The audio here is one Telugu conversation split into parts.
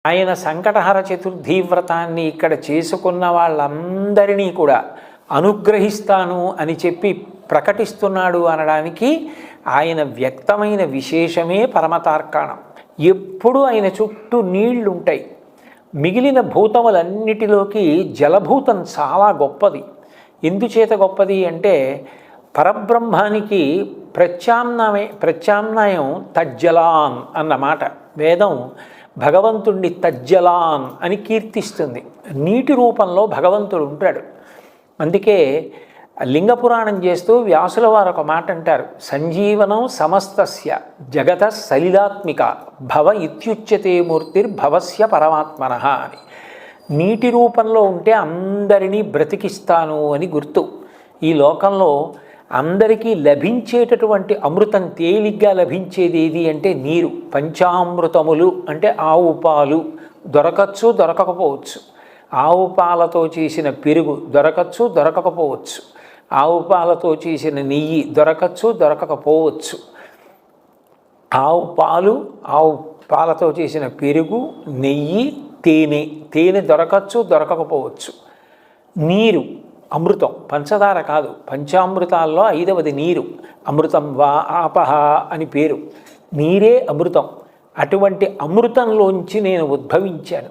ఆయన సంకటహర చతుర్థి వ్రతాన్ని ఇక్కడ చేసుకున్న వాళ్ళందరినీ కూడా అనుగ్రహిస్తాను అని చెప్పి ప్రకటిస్తున్నాడు అనడానికి ఆయన వ్యక్తమైన విశేషమే పరమతార్కాణం. ఎప్పుడూ ఆయన చుట్టూ నీళ్లుంటాయి. మిగిలిన భూతములన్నిటిలోకి జలభూతం చాలా గొప్పది. ఎందుచేత గొప్పది అంటే పరబ్రహ్మానికి ప్రత్యామ్నాయం తజ్జలాన్ అన్నమాట. వేదం భగవంతుణ్ణి తజ్జలాన్ అని కీర్తిస్తుంది. నీటి రూపంలో భగవంతుడు ఉంటాడు. అందుకే లింగపురాణం చేస్తూ వ్యాసుల వారు ఒక మాట అంటారు, సంజీవనం సమస్తస్య జగత సలిలాత్మిక భవ ఇత్యుచ్యతే మూర్తిర్భవస్య పరమాత్మనః అని. నీటి రూపంలో ఉంటే అందరినీ బ్రతికిస్తాను అని గుర్తు. ఈ లోకంలో అందరికీ లభించేటటువంటి అమృతం తేలిగ్గా లభించేది ఏది అంటే నీరు. పంచామృతములు అంటే ఆవు పాలు దొరకచ్చు, దొరకకపోవచ్చు. ఆవు పాలతో చేసిన పెరుగు దొరకచ్చు, దొరకకపోవచ్చు. ఆవు పాలతో చేసిన నెయ్యి దొరకచ్చు, దొరకకపోవచ్చు. ఆవు పాలతో చేసిన పెరుగు, నెయ్యి, తేనె దొరకచ్చు, దొరకకపోవచ్చు. నీరు అమృతం, పంచదార కాదు. పంచామృతాల్లో 5వది నీరు. అమృతం వా ఆపహ అని పేరు. నీరే అమృతం. అటువంటి అమృతంలోంచి నేను ఉద్భవించాను.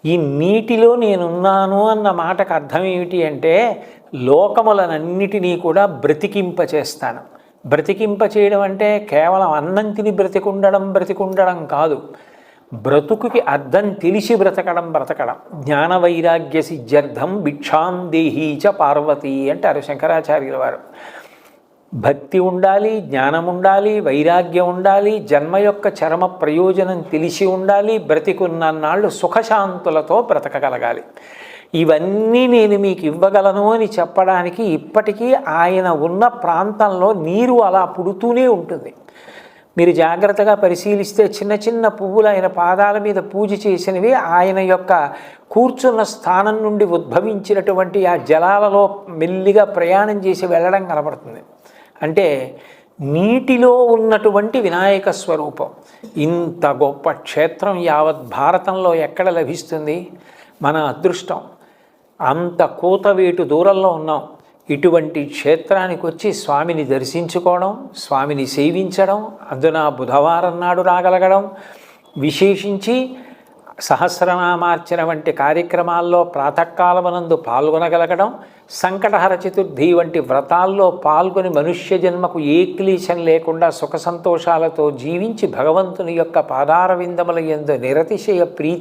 ఈ నీటిలో నేనున్నాను అన్న మాటకు అర్థం ఏమిటి అంటే లోకములనన్నిటినీ కూడా బ్రతికింపచేస్తాను. బ్రతికింపచేయడం అంటే కేవలం అన్నం తిని బ్రతికుండడం కాదు. బ్రతుకుకి అర్థం తెలిసి బ్రతకడం. జ్ఞాన వైరాగ్య సిద్ధ్యర్థం భిక్షాం దేహీచ పార్వతీ అంటారు శంకరాచార్యుల వారు. భక్తి ఉండాలి, జ్ఞానం ఉండాలి, వైరాగ్యం ఉండాలి, జన్మ యొక్క చరమ ప్రయోజనం తెలిసి ఉండాలి, బ్రతికున్నన్నాళ్ళు సుఖశాంతులతో బ్రతకగలగాలి. ఇవన్నీ నేను మీకు ఇవ్వగలను అని చెప్పడానికి ఇప్పటికీ ఆయన ఉన్న ప్రాంతంలో నీరు అలా పుడుతూనే ఉంటుంది. మీరు జాగ్రత్తగా పరిశీలిస్తే చిన్న చిన్న పువ్వులు ఆయన పాదాల మీద పూజ చేసినవి ఆయన యొక్క కూర్చున్న స్థానం నుండి ఉద్భవించినటువంటి ఆ జలాలలో మెల్లిగా ప్రయాణం చేసి వెళ్ళడం కనబడుతుంది. అంటే నీటిలో ఉన్నటువంటి వినాయక స్వరూపం. ఇంత గొప్ప క్షేత్రం యావత్ భారతంలో ఎక్కడ లభిస్తుంది? మన అదృష్టం. అంత కూతవేటు దూరంలో ఉన్నాం. ఇటువంటి క్షేత్రానికి వచ్చి స్వామిని దర్శించుకోవడం, స్వామిని సేవించడం, అందున బుధవారం నాడు రాగలగడం, విశేషించి సహస్రనామార్చన వంటి కార్యక్రమాల్లో ప్రాతకాలమునందు పాల్గొనగలగడం, సంకటహర చతుర్థి వంటి వ్రతాల్లో పాల్గొని మనుష్య జన్మకు ఏ క్లేశం లేకుండా సుఖ సంతోషాలతో జీవించి భగవంతుని యొక్క పాదారవిందముల యందు నిరతిశయ ప్రీతి